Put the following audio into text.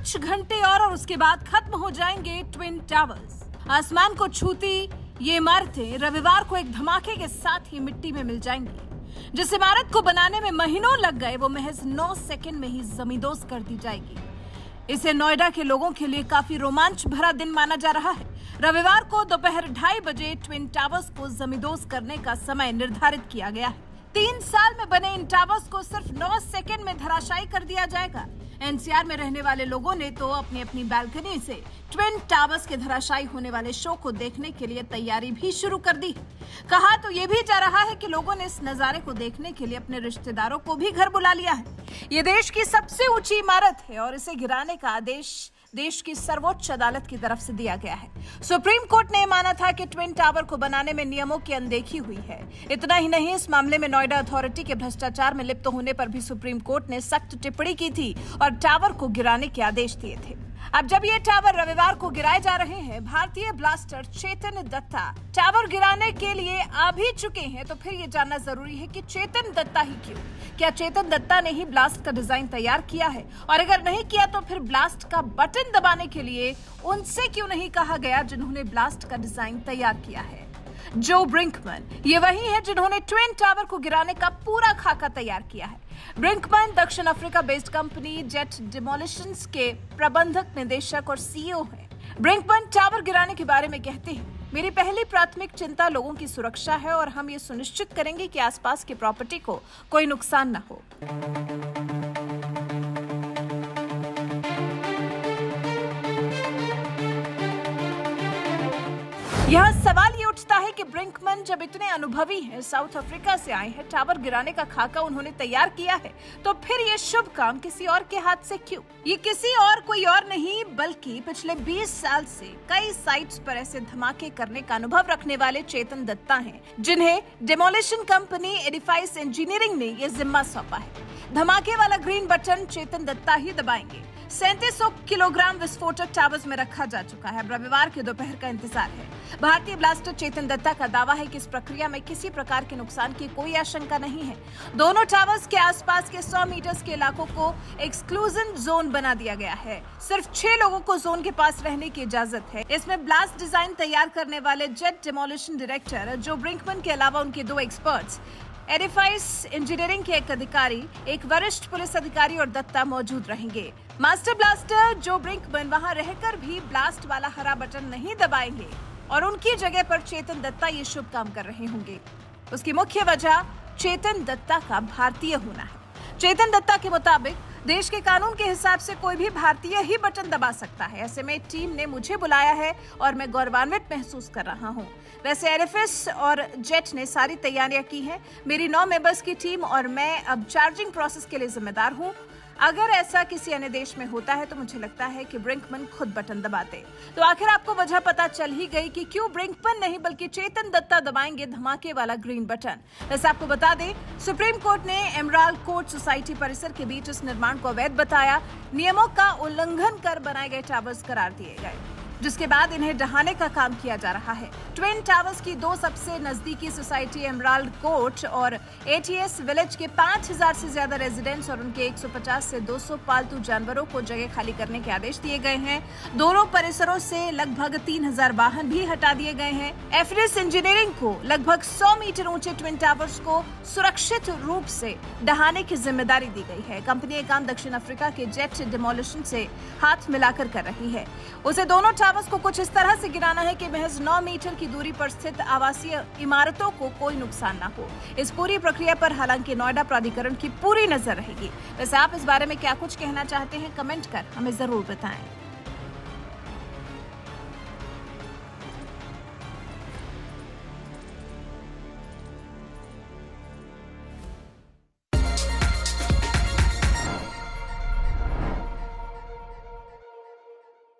कुछ घंटे और उसके बाद खत्म हो जाएंगे ट्विन टावर्स। आसमान को छूती ये इमारतें रविवार को एक धमाके के साथ ही मिट्टी में मिल जाएंगी। जिस इमारत को बनाने में महीनों लग गए वो महज 9 सेकंड में ही जमींदोज कर दी जाएगी। इसे नोएडा के लोगों के लिए काफी रोमांच भरा दिन माना जा रहा है। रविवार को दोपहर 2:30 बजे ट्विन टावर्स को जमींदोज करने का समय निर्धारित किया गया है। 3 साल में बने इन टावर्स को सिर्फ 9 सेकंड में धराशायी कर दिया जाएगा। एनसीआर में रहने वाले लोगों ने तो अपनी अपनी बालकनी से ट्विन टावर्स के धराशायी होने वाले शो को देखने के लिए तैयारी भी शुरू कर दी। कहा तो ये भी जा रहा है कि लोगों ने इस नजारे को देखने के लिए अपने रिश्तेदारों को भी घर बुला लिया है। ये देश की सबसे ऊंची इमारत है और इसे गिराने का आदेश देश की सर्वोच्च अदालत की तरफ से दिया गया है। सुप्रीम कोर्ट ने माना था कि ट्विन टावर को बनाने में नियमों की अनदेखी हुई है। इतना ही नहीं, इस मामले में नोएडा अथॉरिटी के भ्रष्टाचार में लिप्त होने पर भी सुप्रीम कोर्ट ने सख्त टिप्पणी की थी और टावर को गिराने के आदेश दिए थे। अब जब ये टावर रविवार को गिराए जा रहे हैं, भारतीय ब्लास्टर चेतन दत्ता टावर गिराने के लिए आ भी चुके हैं, तो फिर ये जानना जरूरी है कि चेतन दत्ता ही क्यों? क्या चेतन दत्ता ने ही ब्लास्ट का डिजाइन तैयार किया है? और अगर नहीं किया तो फिर ब्लास्ट का बटन दबाने के लिए उनसे क्यों नहीं कहा गया जिन्होंने ब्लास्ट का डिजाइन तैयार किया है? जो ब्रिंकमैन ये वही है जिन्होंने ट्विन टावर को गिराने का पूरा खाका तैयार किया है। ब्रिंकमैन दक्षिण अफ्रीका बेस्ड कंपनी जेट डिमोलिशंस के प्रबंधक निदेशक और सीईओ हैं। ब्रिंकमैन टावर गिराने के बारे में कहते हैं, मेरी पहली प्राथमिक चिंता लोगों की सुरक्षा है और हम ये सुनिश्चित करेंगे कि आसपास की प्रॉपर्टी को कोई नुकसान न हो। यहाँ सवाल ये उठता है कि ब्रिंकमैन जब इतने अनुभवी हैं, साउथ अफ्रीका से आए हैं, टावर गिराने का खाका उन्होंने तैयार किया है, तो फिर ये शुभ काम किसी और के हाथ से क्यों? ये किसी और कोई और नहीं बल्कि पिछले 20 साल से कई साइट्स पर ऐसे धमाके करने का अनुभव रखने वाले चेतन दत्ता हैं, जिन्हें डिमोलिशन कंपनी एडिफाइस इंजीनियरिंग ने ये जिम्मा सौंपा है। धमाके वाला ग्रीन बटन चेतन दत्ता ही दबाएंगे। 3700 किलोग्राम विस्फोटक टावर्स में रखा जा चुका है। अब रविवार के दोपहर का इंतजार है। भारतीय ब्लास्टर चेतन दत्ता का दावा है कि इस प्रक्रिया में किसी प्रकार के नुकसान की कोई आशंका नहीं है। दोनों टावर्स के आसपास के 100 मीटर्स के इलाकों को एक्सक्लूजन जोन बना दिया गया है। सिर्फ 6 लोगों को जोन के पास रहने की इजाजत है। इसमें ब्लास्ट डिजाइन तैयार करने वाले Jet Demolition director Joe Brinkmann के अलावा उनके 2 एक्सपर्ट्स, एडिफाइस इंजीनियरिंग के एक अधिकारी, एक वरिष्ठ पुलिस अधिकारी और दत्ता मौजूद रहेंगे। मास्टर ब्लास्टर जो ब्रिंकमैन वहां रहकर भी ब्लास्ट वाला हरा बटन नहीं दबाएंगे और उनकी जगह पर चेतन दत्ता ये शुभ काम कर रहे होंगे। उसकी मुख्य वजह चेतन दत्ता का भारतीय होना है। चेतन दत्ता के मुताबिक देश के कानून के हिसाब से कोई भी भारतीय ही बटन दबा सकता है। ऐसे में टीम ने मुझे बुलाया है और मैं गौरवान्वित महसूस कर रहा हूं। वैसे एडिफिस और जेट ने सारी तैयारियां की हैं। मेरी 9 मेंबर्स की टीम और मैं अब चार्जिंग प्रोसेस के लिए जिम्मेदार हूं। अगर ऐसा किसी अन्य देश में होता है तो मुझे लगता है कि ब्रिंकमैन खुद बटन दबाते। तो आखिर आपको वजह पता चल ही गई कि क्यों ब्रिंकमैन नहीं बल्कि चेतन दत्ता दबाएंगे धमाके वाला ग्रीन बटन। वैसे आपको बता दें, सुप्रीम कोर्ट ने एमराल्ड कोर्ट सोसाइटी परिसर के बीच इस निर्माण को अवैध बताया। नियमों का उल्लंघन कर बनाए गए टावर्स करार दिए गए, जिसके बाद इन्हें ढहाने का काम किया जा रहा है। ट्विन टावर्स की 2 सबसे नजदीकी सोसाइटी एमराल्ड कोर्ट और एटीएस विलेज के 5000 से ज्यादा रेजिडेंट्स और उनके 150 से 200 पालतू जानवरों को जगह खाली करने के आदेश दिए गए हैं। दोनों परिसरों से लगभग 3000 वाहन भी हटा दिए गए हैं। एडिफिस इंजीनियरिंग को लगभग 100 मीटर ऊंचे ट्विन टावर्स को सुरक्षित रूप से ढहाने की जिम्मेदारी दी गई है। कंपनी ये काम दक्षिण अफ्रीका के जेट डिमोलिशन से हाथ मिलाकर कर रही है। उसे दोनों टावर्स को कुछ इस तरह से गिराना है कि महज 9 मीटर की दूरी पर स्थित आवासीय इमारतों को कोई नुकसान न हो। इस पूरी प्रक्रिया पर हालांकि नोएडा प्राधिकरण की पूरी नजर रहेगी। वैसे आप इस बारे में क्या कुछ कहना चाहते हैं, कमेंट कर हमें जरूर बताएं।